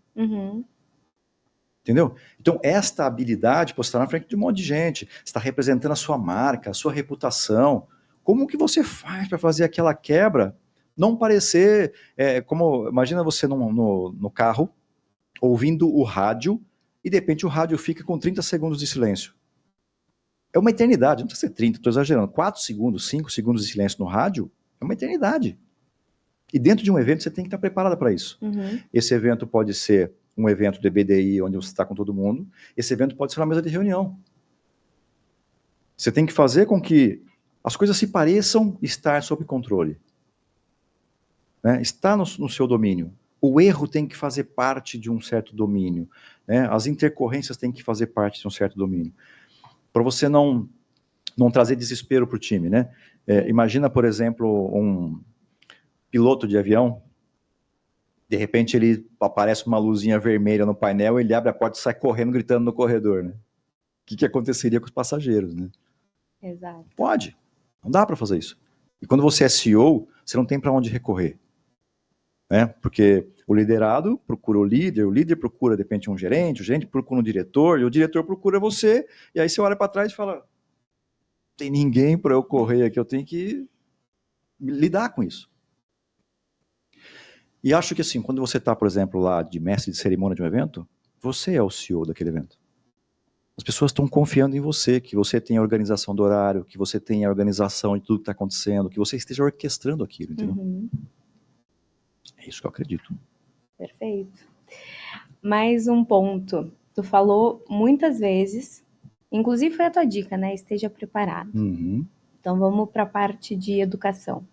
Entendeu? Então, esta habilidade, você está na frente de um monte de gente, está representando a sua marca, a sua reputação. Como que você faz para fazer aquela quebra não parecer como, imagina você no carro, ouvindo o rádio, e de repente o rádio fica com 30 segundos de silêncio. É uma eternidade, não precisa ser 30, estou exagerando. 4 segundos, 5 segundos de silêncio no rádio é uma eternidade. E dentro de um evento você tem que estar preparado para isso. Esse evento pode ser um evento do EBDI, onde você está com todo mundo. Esse evento pode ser uma mesa de reunião. Você tem que fazer com que as coisas se pareçam estar sob controle. Né? Está no seu domínio. O erro tem que fazer parte de um certo domínio. Né? As intercorrências têm que fazer parte de um certo domínio. Para você não trazer desespero para o time. Né? Imagina, por exemplo, um piloto de avião, de repente ele aparece uma luzinha vermelha no painel, ele abre a porta e sai correndo, gritando no corredor. Né? O que aconteceria com os passageiros? Né? Exato. Pode. Não dá para fazer isso. E quando você é CEO, você não tem para onde recorrer. Né? Porque o liderado procura o líder procura, de repente, um gerente, o gerente procura um diretor, e o diretor procura você, e aí você olha para trás e fala, tem ninguém para eu correr aqui, eu tenho que lidar com isso. E acho que assim, quando você está, por exemplo, lá de mestre de cerimônia de um evento, você é o CEO daquele evento. As pessoas estão confiando em você, que você tem a organização do horário, que você tem a organização de tudo que está acontecendo, que você esteja orquestrando aquilo, entendeu? É isso que eu acredito. Perfeito. Mais um ponto. Tu falou muitas vezes, inclusive foi a tua dica, né? Esteja preparado. Então vamos para a parte de educação.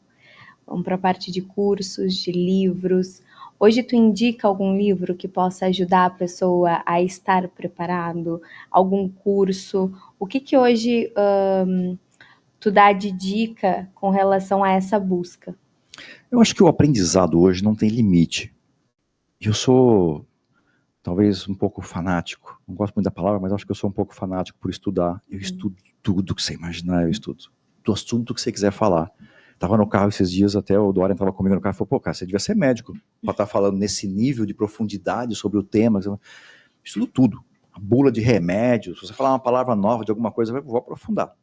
Vamos para a parte de cursos, de livros. Hoje tu indica algum livro que possa ajudar a pessoa a estar preparado? Algum curso? O que hoje tu dá de dica com relação a essa busca? Eu acho que o aprendizado hoje não tem limite. Eu sou, talvez, um pouco fanático. Não gosto muito da palavra, mas acho que eu sou um pouco fanático por estudar. Eu estudo tudo que você imaginar, eu estudo. Do assunto que você quiser falar. Tava no carro esses dias, até o Dorian tava comigo no carro e falou, pô, cara, você devia ser médico para estar falando nesse nível de profundidade sobre o tema. Eu estudo tudo. A bula de remédio, se você falar uma palavra nova de alguma coisa, eu vou aprofundar.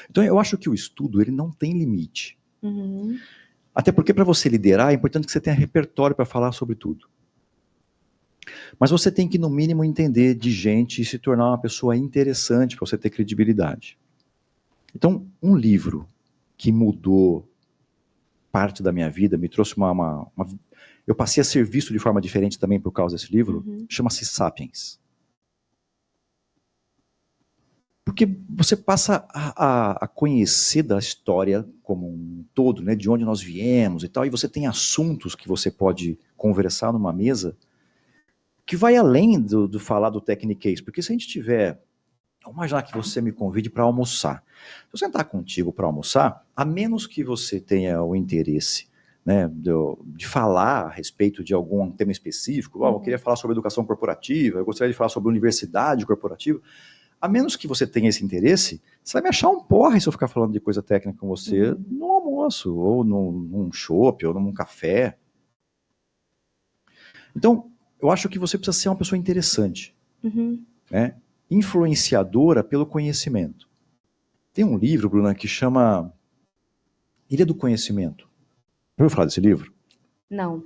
Então eu acho que o estudo, ele não tem limite. Até porque para você liderar, é importante que você tenha repertório para falar sobre tudo. Mas você tem que, no mínimo, entender de gente e se tornar uma pessoa interessante para você ter credibilidade. Então, um livro que mudou parte da minha vida, me trouxe eu passei a ser visto de forma diferente também por causa desse livro, chama-se Sapiens. Porque você passa a conhecer da história como um todo, né, de onde nós viemos e tal, e você tem assuntos que você pode conversar numa mesa que vai além do falar do techniquez, porque se a gente tiver, vamos imaginar que você me convide para almoçar. Se eu sentar contigo para almoçar, a menos que você tenha o interesse, né, de falar a respeito de algum tema específico. Eu queria falar sobre educação corporativa, eu gostaria de falar sobre universidade corporativa. A menos que você tenha esse interesse, você vai me achar um porre se eu ficar falando de coisa técnica com você no almoço, ou num chopp, ou num café. Então, eu acho que você precisa ser uma pessoa interessante, né? Influenciadora pelo conhecimento. Tem um livro, Bruna, que chama Ilha do Conhecimento. Já ouviu falar desse livro? Não.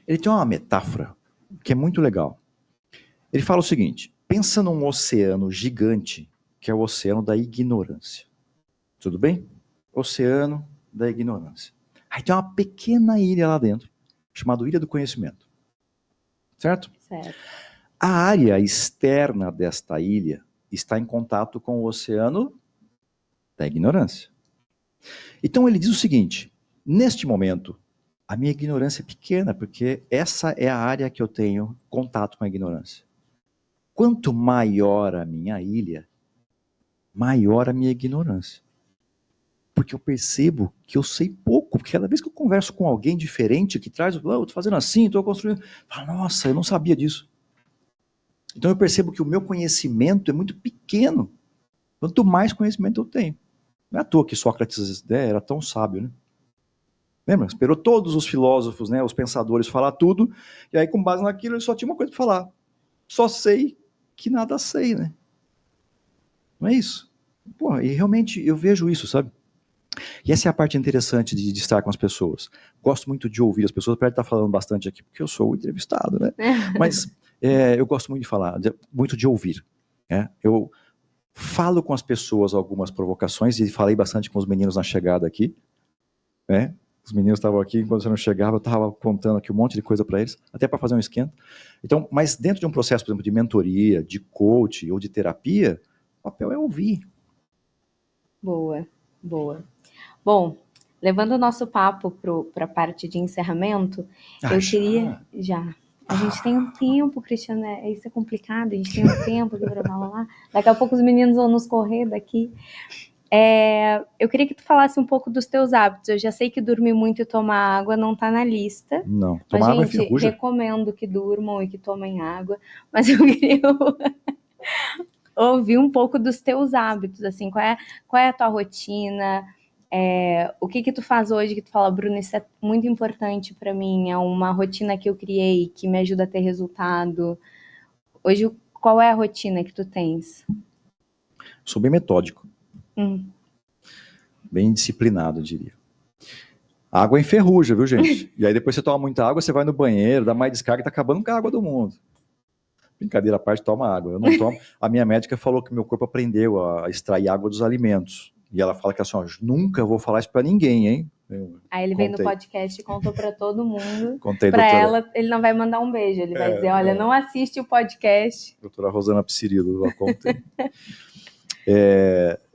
Ele tem uma metáfora que é muito legal. Ele fala o seguinte: pensa num oceano gigante, que é o oceano da ignorância. Tudo bem? Oceano da ignorância. Aí tem uma pequena ilha lá dentro, chamada Ilha do Conhecimento. Certo? Certo. A área externa desta ilha está em contato com o oceano da ignorância. Então ele diz o seguinte: neste momento, a minha ignorância é pequena, porque essa é a área que eu tenho contato com a ignorância. Quanto maior a minha ilha, maior a minha ignorância. Porque eu percebo que eu sei pouco, porque cada vez que eu converso com alguém diferente, que traz, eu tô fazendo assim, estou construindo, eu falo, nossa, eu não sabia disso. Então eu percebo que o meu conhecimento é muito pequeno, quanto mais conhecimento eu tenho. Não é à toa que Sócrates era tão sábio, né? Lembra? Esperou todos os filósofos, né, os pensadores falar tudo, e aí com base naquilo ele só tinha uma coisa para falar. Só sei que nada sei, né? Não é isso? Pô, e realmente eu vejo isso, sabe? E essa é a parte interessante de estar com as pessoas. Gosto muito de ouvir as pessoas, apesar de estar falando bastante aqui, porque eu sou o entrevistado, né? Mas eu gosto muito de falar, muito de ouvir. Né? Eu falo com as pessoas algumas provocações, e falei bastante com os meninos na chegada aqui, né? Os meninos estavam aqui, enquanto você não chegava, eu estava contando aqui um monte de coisa para eles, até para fazer um esquenta. Então, mas dentro de um processo, por exemplo, de mentoria, de coach ou de terapia, o papel é ouvir. Boa, boa. Bom, levando o nosso papo para a parte de encerramento, eu queria... Já. A gente tem um tempo, Cristiano, isso é complicado, a gente tem um tempo aqui para falar. Daqui a pouco os meninos vão nos correr daqui. Eu queria que tu falasse um pouco dos teus hábitos. Eu já sei que dormir muito e tomar água não tá na lista. Não, tomar água é ferrugem. Recomendo que durmam e que tomem água, mas eu queria ouvir um pouco dos teus hábitos, assim, qual é a tua rotina, o que tu faz hoje que tu fala, Bruno, isso é muito importante para mim, é uma rotina que eu criei, que me ajuda a ter resultado. Hoje, qual é a rotina que tu tens? Sou bem metódico. Bem disciplinado, eu diria. A água enferruja, viu, gente? E aí depois você toma muita água, você vai no banheiro, dá mais descarga e tá acabando com a água do mundo. Brincadeira à parte, toma água. Eu não tomo. A minha médica falou que meu corpo aprendeu a extrair água dos alimentos. E ela fala que assim, ó, nunca vou falar isso pra ninguém, hein? Aí ele veio no podcast e contou pra todo mundo. Contei, pra doutora. ela, ele não vai mandar um beijo, ele vai dizer, olha, não assiste o podcast. Doutora Rosana Psirilo, eu contei.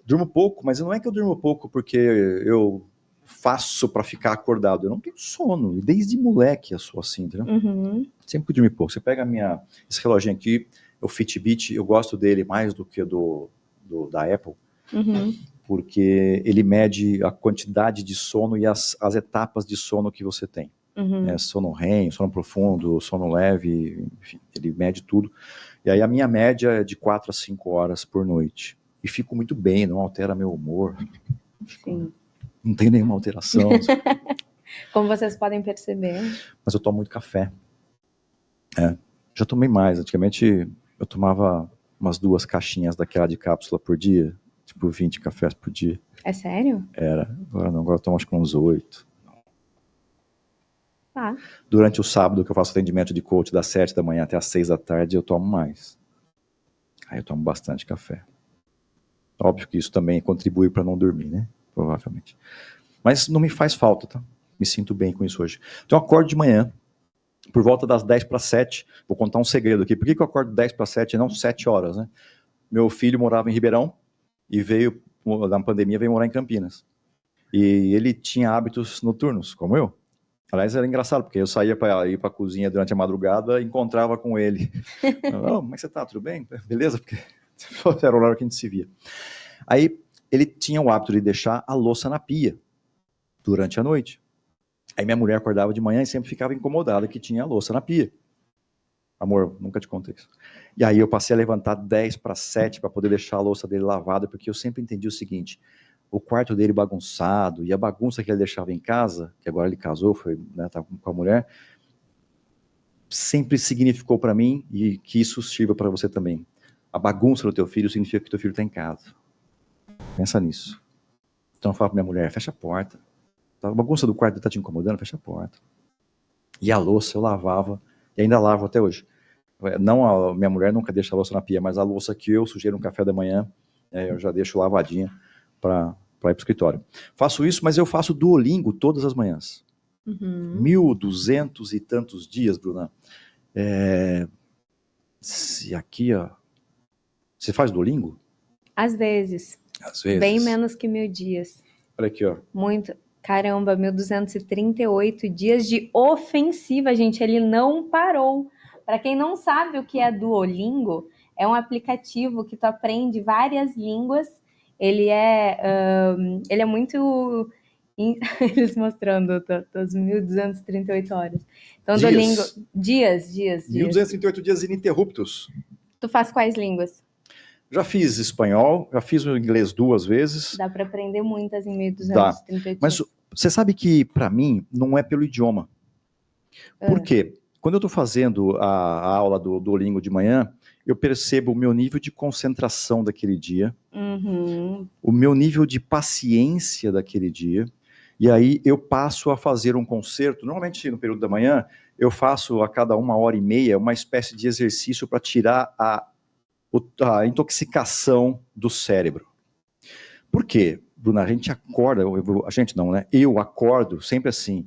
Durmo pouco, mas não é que eu durmo pouco porque eu faço para ficar acordado. Eu não tenho sono. E desde moleque eu sou assim, entendeu? Sempre que dormir pouco. Você pega esse reloginho aqui, o Fitbit, eu gosto dele mais do que da Apple, porque ele mede a quantidade de sono e as etapas de sono que você tem. Sono REM, sono profundo, sono leve, enfim, ele mede tudo. E aí a minha média é de 4 a 5 horas por noite. E fico muito bem, não altera meu humor. Sim. Não tem nenhuma alteração. Como vocês podem perceber. Mas eu tomo muito café. Já tomei mais. Antigamente eu tomava umas 2 caixinhas daquela de cápsula por dia. Tipo 20 cafés por dia. É sério? Era. Agora não, agora eu tomo acho que uns 8. Tá. Durante o sábado que eu faço atendimento de coach das 7 da manhã até as 6 da tarde, eu tomo mais. Aí eu tomo bastante café. Óbvio que isso também contribui para não dormir, né? Provavelmente. Mas não me faz falta, tá? Me sinto bem com isso hoje. Então eu acordo de manhã, por volta das 10 para 7. Vou contar um segredo aqui. Por que eu acordo 10 para 7 e não 7 horas, né? Meu filho morava em Ribeirão e veio, na pandemia, veio morar em Campinas. E ele tinha hábitos noturnos, como eu. Aliás, era engraçado, porque eu saía para ir para a cozinha durante a madrugada e encontrava com ele. Oh, como é que você tá? Tudo bem? Beleza? Porque era o horário que a gente se via. Aí ele tinha o hábito de deixar a louça na pia durante a noite. Aí minha mulher acordava de manhã e sempre ficava incomodada que tinha a louça na pia. Amor, nunca te contei isso. E aí eu passei a levantar 10 para 7 para poder deixar a louça dele lavada, porque eu sempre entendi o seguinte: o quarto dele bagunçado e a bagunça que ele deixava em casa, que agora ele casou, foi, né, tá com a mulher, sempre significou para mim, e que isso sirva para você também. A bagunça do teu filho significa que teu filho está em casa. Pensa nisso. Então eu falo para minha mulher: fecha a porta. A bagunça do quarto está te incomodando? Fecha a porta. E a louça eu lavava, e ainda lavo até hoje. Não, a minha mulher nunca deixa a louça na pia, mas a louça que eu sujei no café da manhã, eu já deixo lavadinha para ir para o escritório. Faço isso, mas eu faço Duolingo todas as manhãs. 1.200 e tantos dias, Bruna. Se aqui, ó. Você faz Duolingo? Às vezes. Às vezes. Bem menos que 1000 dias. Olha aqui, ó. Muito. Caramba, 1238 dias de ofensiva, gente. Ele não parou. Para quem não sabe o que é Duolingo, é um aplicativo que tu aprende várias línguas. Ele é muito... Eles mostrando as 1238 horas. Então, Dias. Duolingo... Dias. 1.238 dias ininterruptos. Tu faz quais línguas? Já fiz espanhol, já fiz o inglês 2 vezes. Dá para aprender muitas em 1238 Dá. Mas você sabe que, para mim, não é pelo idioma. Por quê? Quando eu estou fazendo a aula do Duolingo de manhã, eu percebo o meu nível de concentração daquele dia, o meu nível de paciência daquele dia, e aí eu passo a fazer um concerto. Normalmente, no período da manhã, eu faço a cada 1h30 uma espécie de exercício para tirar a intoxicação do cérebro. Por quê, Bruna? A gente acorda, a gente não, né? Eu acordo sempre assim: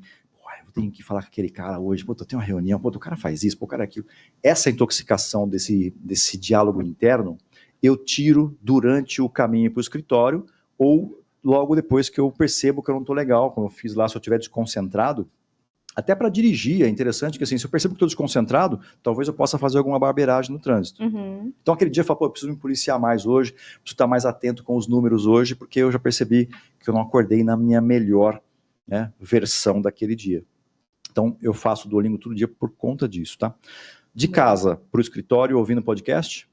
eu tenho que falar com aquele cara hoje, eu tenho uma reunião, o cara faz isso, o cara aquilo. Essa intoxicação desse diálogo interno, eu tiro durante o caminho para o escritório ou logo depois que eu percebo que eu não estou legal, como eu fiz lá, se eu estiver desconcentrado. Até para dirigir, é interessante que assim, se eu percebo que estou desconcentrado, talvez eu possa fazer alguma barbeiragem no trânsito. Então aquele dia eu falo: eu preciso me policiar mais hoje, preciso estar mais atento com os números hoje, porque eu já percebi que eu não acordei na minha melhor, né, versão daquele dia. Então eu faço Duolingo todo dia por conta disso, tá? De casa para o escritório, ouvindo podcast.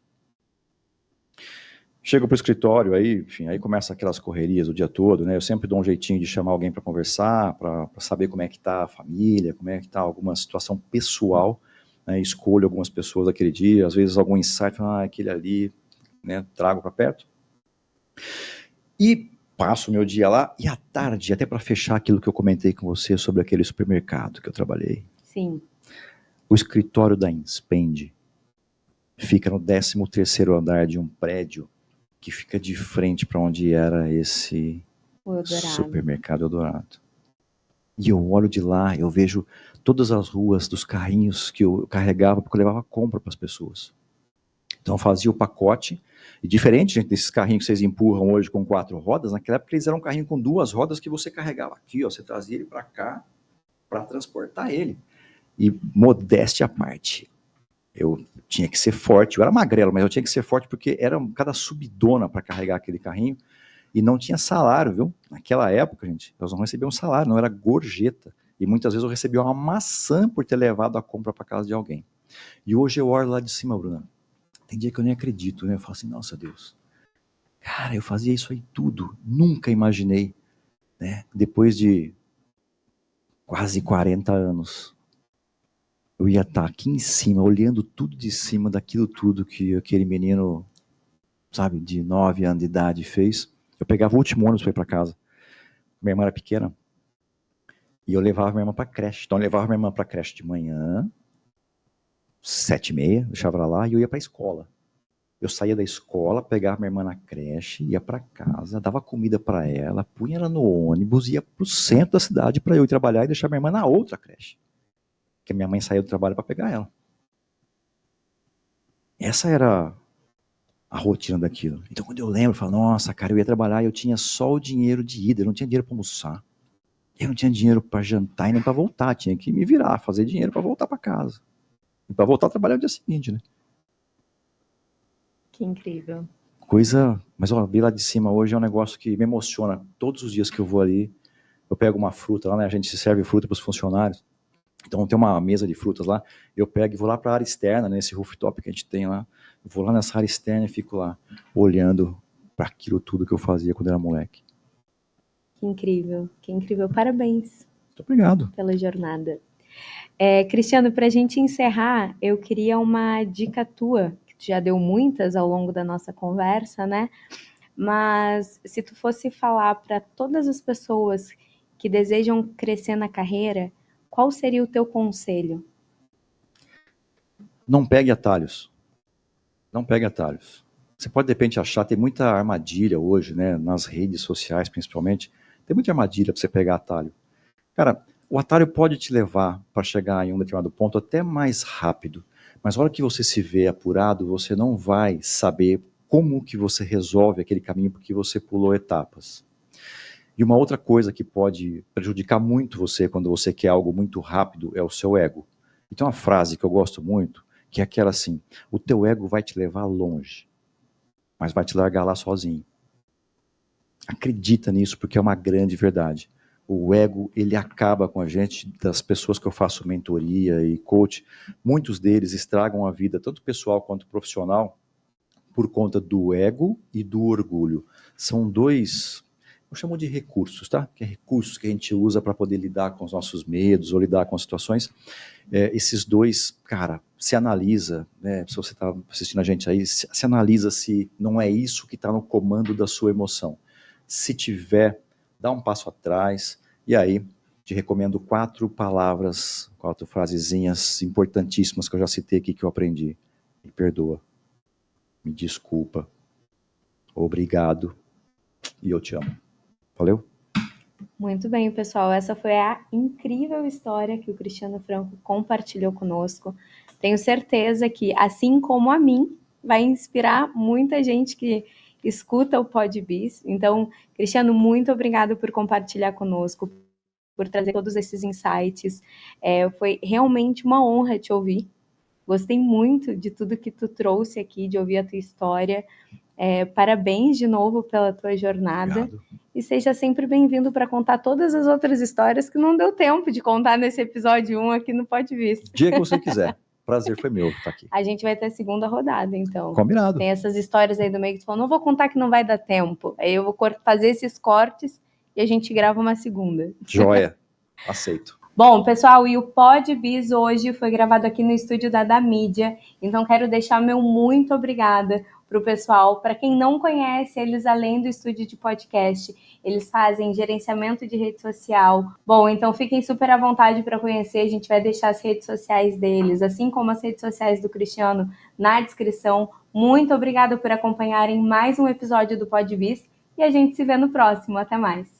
Chego para o escritório, aí, enfim, aí começa aquelas correrias o dia todo, né? Eu sempre dou um jeitinho de chamar alguém para conversar, para saber como é que está a família, como é que está alguma situação pessoal, né? Escolho algumas pessoas daquele dia, às vezes algum insight, aquele ali, né? Trago para perto. E passo o meu dia lá, e à tarde, até para fechar aquilo que eu comentei com você sobre aquele supermercado que eu trabalhei. Sim. O escritório da Inspend fica no 13º andar de um prédio que fica de frente para onde era esse supermercado Eldorado. E eu olho de lá, eu vejo todas as ruas dos carrinhos que eu carregava, porque eu levava compra para as pessoas. Então eu fazia o pacote, e diferente, gente, desses carrinhos que vocês empurram hoje com 4 rodas, naquela época eles eram um carrinho com 2 rodas que você carregava aqui, ó, você trazia ele para cá para transportar ele. E modéstia à parte, eu tinha que ser forte, eu era magrelo, mas eu tinha que ser forte porque era cada subidona para carregar aquele carrinho, e não tinha salário, viu? Naquela época, gente, nós não recebíamos salário, não era gorjeta, e muitas vezes eu recebia uma maçã por ter levado a compra para casa de alguém. E hoje eu olho lá de cima, Bruna, tem dia que eu nem acredito, né? Eu falo assim: nossa Deus, cara, eu fazia isso aí tudo, nunca imaginei, né? Depois de quase 40 anos, eu ia estar aqui em cima, olhando tudo de cima daquilo tudo que aquele menino, sabe, de 9 anos de idade fez. Eu pegava o último ônibus para ir para casa. Minha irmã era pequena. E eu levava minha irmã para creche. Então eu levava minha irmã para creche de manhã, 7h30, deixava ela lá, e eu ia para a escola. Eu saía da escola, pegava minha irmã na creche, ia para casa, dava comida para ela, punha ela no ônibus, ia para o centro da cidade para eu ir trabalhar e deixar minha irmã na outra creche. Porque minha mãe saía do trabalho para pegar ela. Essa era a rotina daquilo. Então quando eu lembro, eu falo: nossa, cara, eu ia trabalhar e eu tinha só o dinheiro de ida, eu não tinha dinheiro para almoçar. Eu não tinha dinheiro para jantar e nem para voltar, tinha que me virar, fazer dinheiro para voltar para casa. E para voltar a trabalhar no dia seguinte, né? Que incrível. Coisa, mas ó, ver lá de cima hoje é um negócio que me emociona. Todos os dias que eu vou ali, eu pego uma fruta lá, né? A gente serve fruta para os funcionários. Então tem uma mesa de frutas lá, eu pego e vou lá para a área externa, nesse rooftop que a gente tem lá, eu vou lá nessa área externa e fico lá, olhando para aquilo tudo que eu fazia quando era moleque. Que incrível. Parabéns Muito obrigado. pela jornada. Cristiano, para a gente encerrar, eu queria uma dica tua, que tu já deu muitas ao longo da nossa conversa, né? Mas se tu fosse falar para todas as pessoas que desejam crescer na carreira, qual seria o teu conselho? Não pegue atalhos. Não pegue atalhos. Você pode, de repente, achar, tem muita armadilha hoje, né? Nas redes sociais, principalmente. Tem muita armadilha para você pegar atalho. Cara, o atalho pode te levar para chegar em um determinado ponto até mais rápido. Mas na hora que você se vê apurado, você não vai saber como que você resolve aquele caminho porque você pulou etapas. E uma outra coisa que pode prejudicar muito você quando você quer algo muito rápido é o seu ego. Então, uma frase que eu gosto muito, que é aquela assim: o teu ego vai te levar longe, mas vai te largar lá sozinho. Acredita nisso, porque é uma grande verdade. O ego, ele acaba com a gente, das pessoas que eu faço mentoria e coach, muitos deles estragam a vida, tanto pessoal quanto profissional, por conta do ego e do orgulho. São dois, eu chamo de recursos, tá? Que é recursos que a gente usa para poder lidar com os nossos medos ou lidar com as situações. Esses dois, cara, se analisa, né? Se você está assistindo a gente aí, se analisa se não é isso que está no comando da sua emoção. Se tiver, dá um passo atrás, e aí te recomendo 4 palavras, 4 frasezinhas importantíssimas que eu já citei aqui que eu aprendi. Me perdoa, me desculpa, obrigado e eu te amo. Valeu? Muito bem, pessoal. Essa foi a incrível história que o Cristiano Franco compartilhou conosco. Tenho certeza que, assim como a mim, vai inspirar muita gente que escuta o PodBiz. Então, Cristiano, muito obrigado por compartilhar conosco, por trazer todos esses insights. Foi realmente uma honra te ouvir. Gostei muito de tudo que tu trouxe aqui, de ouvir a tua história. Parabéns de novo pela tua jornada. Obrigado. E seja sempre bem-vindo para contar todas as outras histórias que não deu tempo de contar nesse episódio 1 aqui no PodBiz. Dia que você quiser. Prazer foi meu estar aqui. A gente vai ter a segunda rodada, então. Combinado. Tem essas histórias aí do meio que tu falou, não vou contar que não vai dar tempo. Aí eu vou fazer esses cortes e a gente grava uma segunda. Joia. Aceito. Bom, pessoal, e o PodBiz hoje foi gravado aqui no estúdio da Mídia, então quero deixar meu muito obrigada para o pessoal. Para quem não conhece, eles, além do estúdio de podcast, eles fazem gerenciamento de rede social. Bom, então fiquem super à vontade para conhecer, a gente vai deixar as redes sociais deles, assim como as redes sociais do Cristiano, na descrição. Muito obrigada por acompanharem mais um episódio do PodBiz e a gente se vê no próximo. Até mais!